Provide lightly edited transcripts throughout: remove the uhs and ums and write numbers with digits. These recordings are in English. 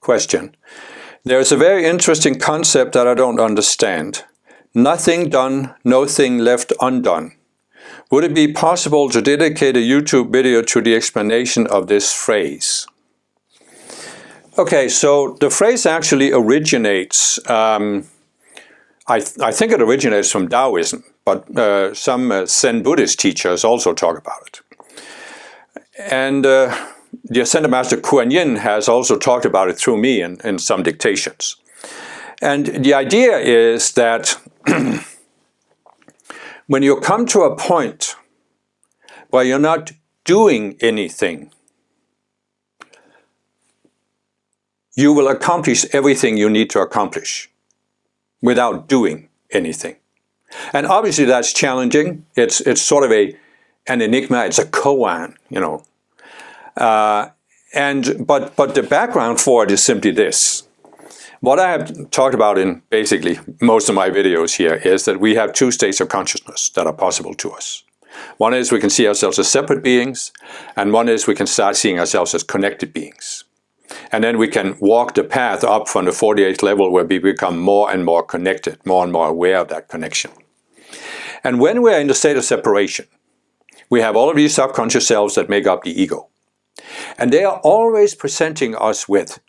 question. There's a very interesting concept that I don't understand. Nothing done, no thing left undone. Would it be possible to dedicate a YouTube video to the explanation of this phrase? Okay, so the phrase actually originates, I think it originates from Taoism, but some Zen Buddhist teachers also talk about it. And the Ascended Master Kuan Yin has also talked about it through me in some dictations. And the idea is that when you come to a point where you're not doing anything, you will accomplish everything you need to accomplish without doing anything. And obviously that's challenging. It's sort of an enigma. It's a koan, you know. But the background for it is simply this. What I have talked about in basically most of my videos here is that we have two states of consciousness that are possible to us. One is we can see ourselves as separate beings, and one is we can start seeing ourselves as connected beings. And then we can walk the path up from the 48th level where we become more and more connected, more and more aware of that connection. And when we're in the state of separation, we have all of these subconscious selves that make up the ego. And they are always presenting us with,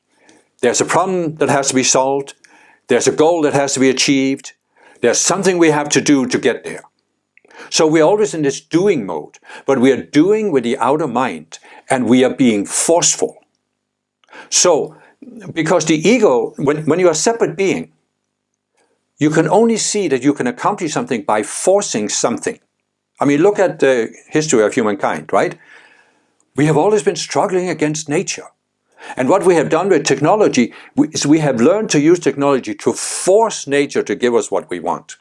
there's a problem that has to be solved, there's a goal that has to be achieved, there's something we have to do to get there. So we're always in this doing mode, but we are doing with the outer mind, and we are being forceful. So, because the ego, when you're a separate being, you can only see that you can accomplish something by forcing something. I mean, look at the history of humankind, right? We have always been struggling against nature. And what we have done with technology is we have learned to use technology to force nature to give us what we want.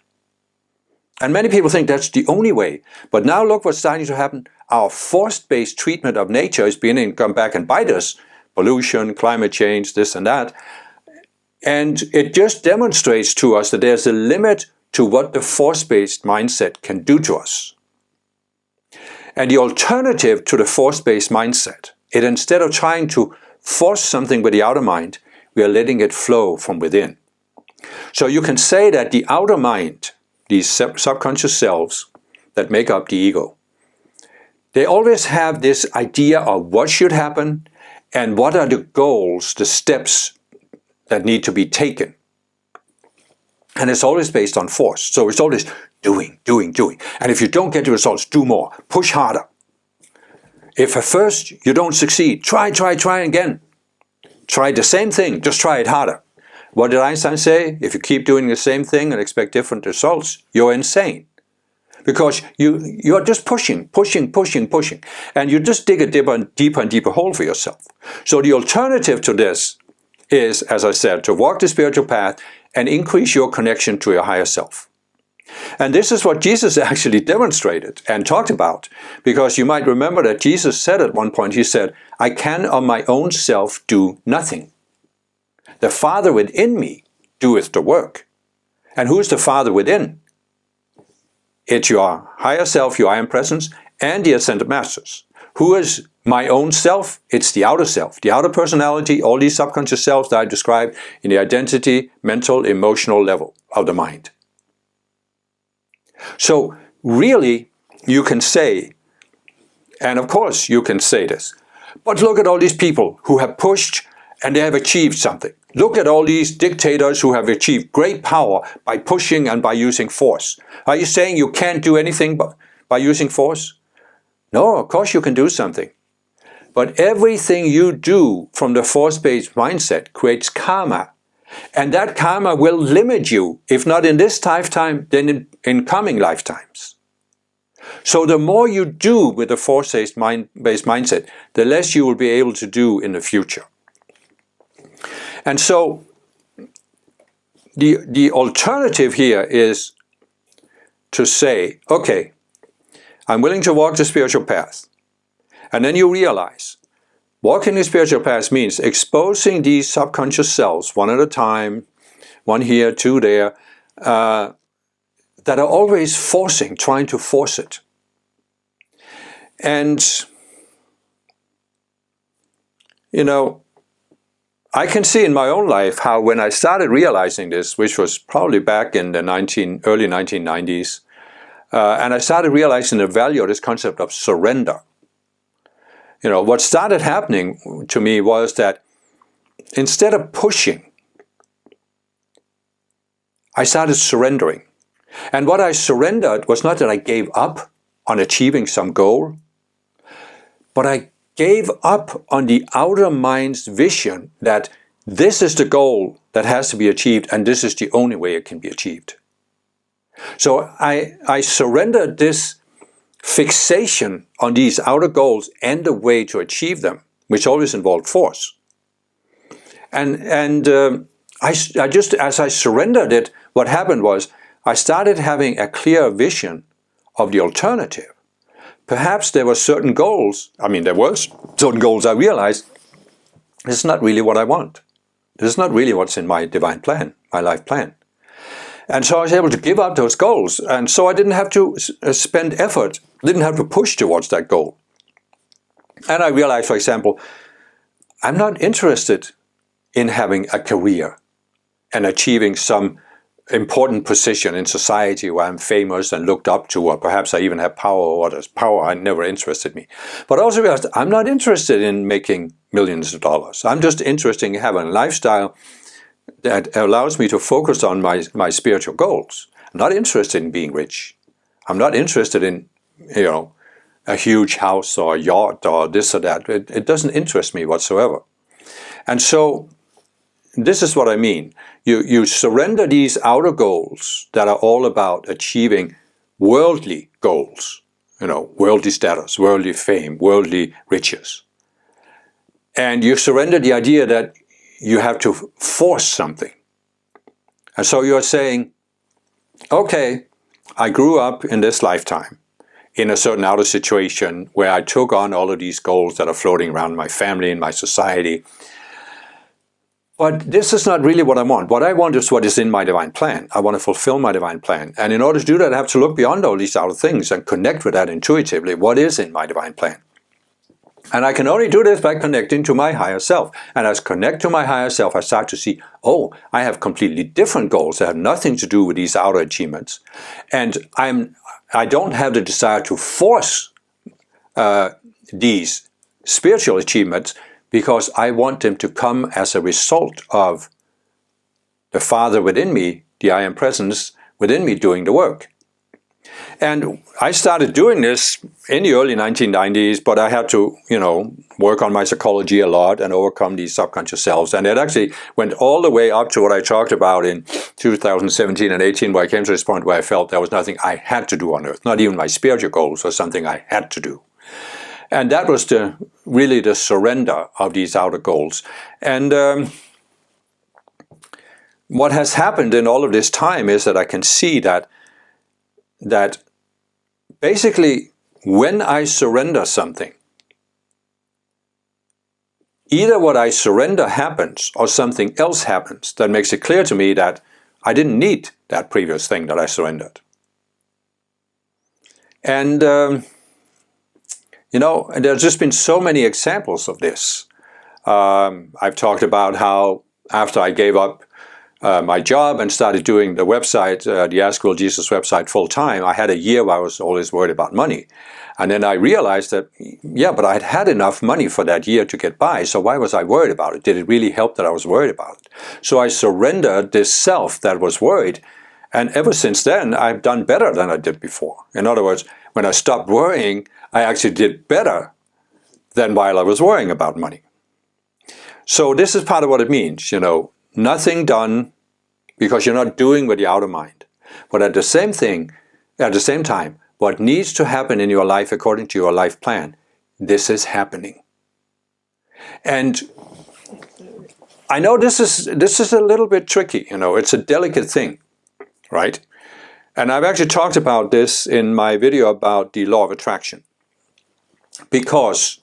And many people think that's the only way. But now look what's starting to happen. Our force-based treatment of nature is beginning to come back and bite us. Pollution, climate change, this and that. And it just demonstrates to us that there's a limit to what the force-based mindset can do to us. And the alternative to the force-based mindset, instead of trying to force something with the outer mind, we are letting it flow from within. So you can say that the outer mind, these subconscious selves that make up the ego, they always have this idea of what should happen and what are the goals, the steps that need to be taken. And it's always based on force. So it's always doing. And if you don't get the results, do more. Push harder. If at first you don't succeed, try again. Try the same thing, just try it harder. What did Einstein say? If you keep doing the same thing and expect different results, you're insane. Because you're just pushing. And you just dig a deeper and deeper hole for yourself. So the alternative to this is, as I said, to walk the spiritual path and increase your connection to your higher self. And this is what Jesus actually demonstrated and talked about. Because you might remember that Jesus said at one point, he said, I can of my own self do nothing. The Father within me doeth the work. And who is the Father within? It's your higher self, your I Am Presence, and the Ascended Masters. Who is my own self? It's the outer self, the outer personality, all these subconscious selves that I described in the identity, mental, emotional level of the mind. So really, you can say, and of course you can say this, but look at all these people who have pushed and they have achieved something. Look at all these dictators who have achieved great power by pushing and by using force. Are you saying you can't do anything by using force? No, of course you can do something. But everything you do from the force-based mindset creates karma. And that karma will limit you, if not in this lifetime, then in coming lifetimes. So the more you do with the force-based mindset, the less you will be able to do in the future. And so the alternative here is to say, okay, I'm willing to walk the spiritual path. And then you realize, walking the spiritual path means exposing these subconscious selves one at a time, one here, two there, that are always trying to force it. And, you know, I can see in my own life how when I started realizing this, which was probably back in the early 1990s, and I started realizing the value of this concept of surrender. What started happening to me was that instead of pushing, I started surrendering. And what I surrendered was not that I gave up on achieving some goal, but I gave up on the outer mind's vision that this is the goal that has to be achieved and this is the only way it can be achieved. So I surrendered this fixation on these outer goals and the way to achieve them, which always involved force. And I just, as I surrendered it, what happened was I started having a clear vision of the alternative. Perhaps there were certain goals, there were certain goals I realized, this is not really what I want. This is not really what's in my divine plan, my life plan. And so I was able to give up those goals. And so I didn't have to spend effort, didn't have to push towards that goal. And I realized, for example, I'm not interested in having a career and achieving some important position in society where I'm famous and looked up to, or perhaps I even have power over others. Power never interested me. But I also realized I'm not interested in making millions of dollars. I'm just interested in having a lifestyle that allows me to focus on my spiritual goals. I'm not interested in being rich. I'm not interested in, a huge house or a yacht or this or that. It doesn't interest me whatsoever. And so this is what I mean. You surrender these outer goals that are all about achieving worldly goals, worldly status, worldly fame, worldly riches. And you surrender the idea that you have to force something. And so you're saying, okay, I grew up in this lifetime in a certain outer situation where I took on all of these goals that are floating around my family and my society. But this is not really what I want. What I want is what is in my divine plan. I want to fulfill my divine plan. And in order to do that, I have to look beyond all these outer things and connect with that intuitively. What is in my divine plan? And I can only do this by connecting to my higher self. And as I connect to my higher self, I start to see, oh, I have completely different goals that have nothing to do with these outer achievements. And I don't have the desire to force these spiritual achievements, because I want them to come as a result of the Father within me, the I Am Presence within me doing the work. And I started doing this in the early 1990s, but I had to, work on my psychology a lot and overcome these subconscious selves. And it actually went all the way up to what I talked about in 2017 and 18, where I came to this point where I felt there was nothing I had to do on earth. Not even my spiritual goals was something I had to do. And that was really the surrender of these outer goals. And what has happened in all of this time is that I can see that basically when I surrender something, either what I surrender happens or something else happens that makes it clear to me that I didn't need that previous thing that I surrendered. And there's just been so many examples of this. I've talked about how after I gave up my job and started doing the website, the Ask Will Jesus website full time, I had a year where I was always worried about money. And then I realized that, but I had enough money for that year to get by, so why was I worried about it? Did it really help that I was worried about it? So I surrendered this self that was worried, and ever since then, I've done better than I did before. In other words, when I stopped worrying, I actually did better than while I was worrying about money. So this is part of what it means, nothing done because you're not doing with the outer mind. But at the same time, what needs to happen in your life according to your life plan, this is happening. And I know this is a little bit tricky, it's a delicate thing, right? And I've actually talked about this in my video about the law of attraction. Because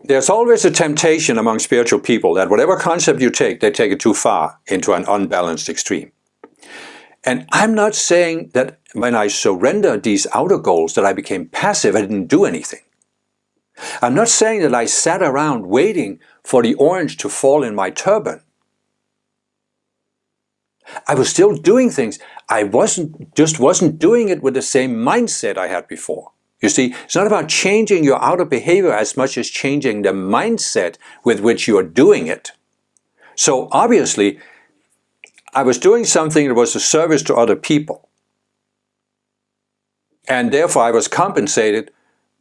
there's always a temptation among spiritual people that whatever concept you take, they take it too far into an unbalanced extreme. And I'm not saying that when I surrendered these outer goals that I became passive, I didn't do anything. I'm not saying that I sat around waiting for the orange to fall in my turban. I was still doing things. I wasn't doing it with the same mindset I had before. You see, it's not about changing your outer behavior as much as changing the mindset with which you are doing it. So obviously, I was doing something that was a service to other people. And therefore I was compensated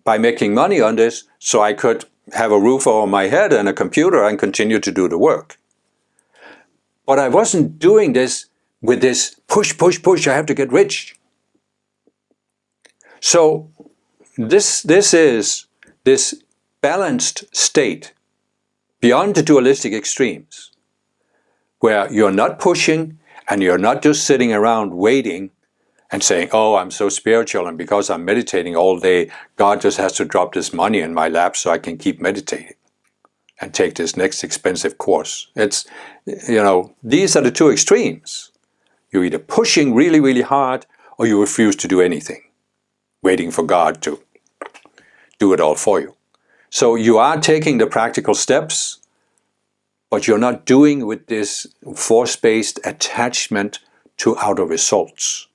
by making money on this so I could have a roof over my head and a computer and continue to do the work. But I wasn't doing this with this push, push, push, I have to get rich. So this is this balanced state beyond the dualistic extremes, where you're not pushing and you're not just sitting around waiting and saying, oh, I'm so spiritual, and because I'm meditating all day, God just has to drop this money in my lap so I can keep meditating and take this next expensive course. It's, these are the two extremes. You're either pushing really, really hard, or you refuse to do anything, waiting for God to do it all for you. So you are taking the practical steps, but you're not doing with this force-based attachment to outer results.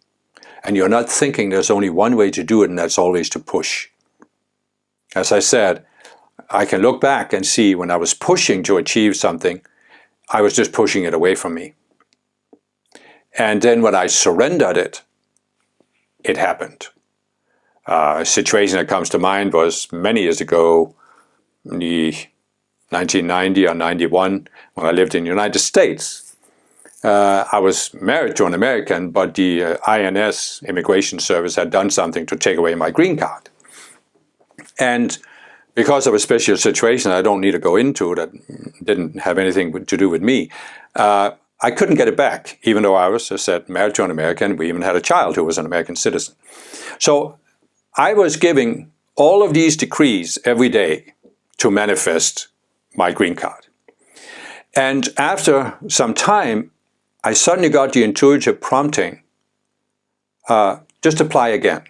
And you're not thinking there's only one way to do it, and that's always to push. As I said, I can look back and see when I was pushing to achieve something, I was just pushing it away from me. And then when I surrendered it, it happened. A situation that comes to mind was many years ago, in the 1990 or 91, when I lived in the United States. I was married to an American, but the INS, Immigration Service, had done something to take away my green card. And because of a special situation I don't need to go into that didn't have anything to do with me, I couldn't get it back, even though I was, as I said, married to an American. We even had a child who was an American citizen. So I was giving all of these decrees every day to manifest my green card. And after some time, I suddenly got the intuitive prompting, just apply again.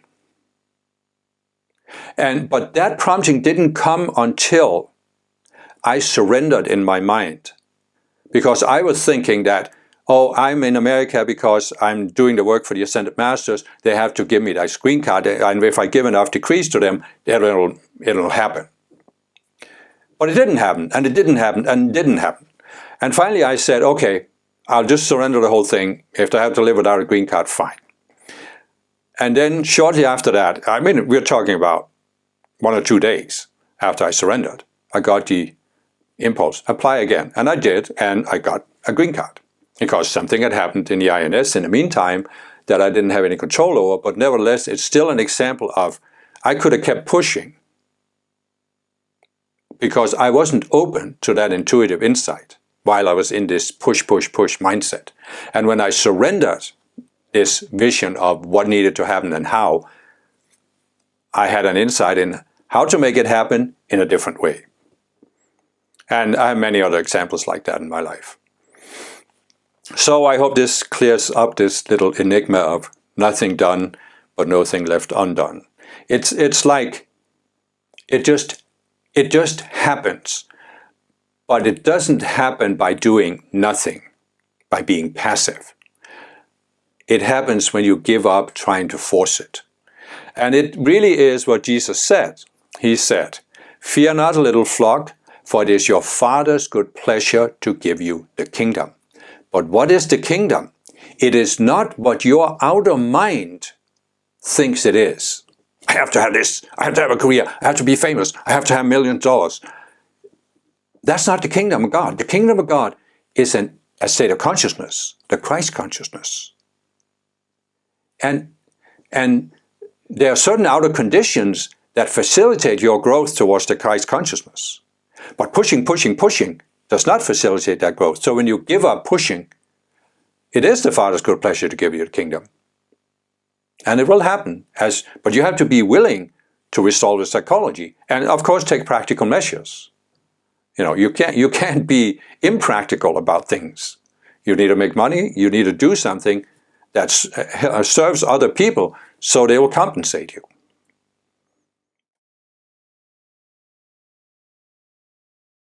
But that prompting didn't come until I surrendered in my mind. Because I was thinking that, oh, I'm in America because I'm doing the work for the Ascended Masters. They have to give me that green card. And if I give enough decrees to them, it'll happen. But it didn't happen, and it didn't happen, and it didn't happen. And finally I said, okay, I'll just surrender the whole thing. If I have to live without a green card, fine. And then shortly after that, I mean, we're talking about 1 or 2 days after I surrendered, I got the impulse, apply again. And I did, and I got a green card. Because something had happened in the INS in the meantime that I didn't have any control over, but nevertheless, it's still an example of, I could have kept pushing because I wasn't open to that intuitive insight while I was in this push, push, push mindset. And when I surrendered this vision of what needed to happen and how, I had an insight in how to make it happen in a different way. And I have many other examples like that in my life. So I hope this clears up this little enigma of nothing done, but nothing left undone. It's like it just happens, but it doesn't happen by doing nothing, by being passive. It happens when you give up trying to force it. And it really is what Jesus said. He said, "Fear not, little flock, for it is your Father's good pleasure to give you the kingdom." But what is the kingdom? It is not what your outer mind thinks it is. I have to have this. I have to have a career. I have to be famous. I have to have millions of dollars. That's not the kingdom of God. The kingdom of God is a state of consciousness, the Christ consciousness. And there are certain outer conditions that facilitate your growth towards the Christ consciousness. But pushing does not facilitate that growth. So when you give up pushing, it is the Father's good pleasure to give you the kingdom. And it will happen, but you have to be willing to resolve the psychology. And of course take practical measures. You can't be impractical about things. You need to make money, you need to do something that serves other people so they will compensate you.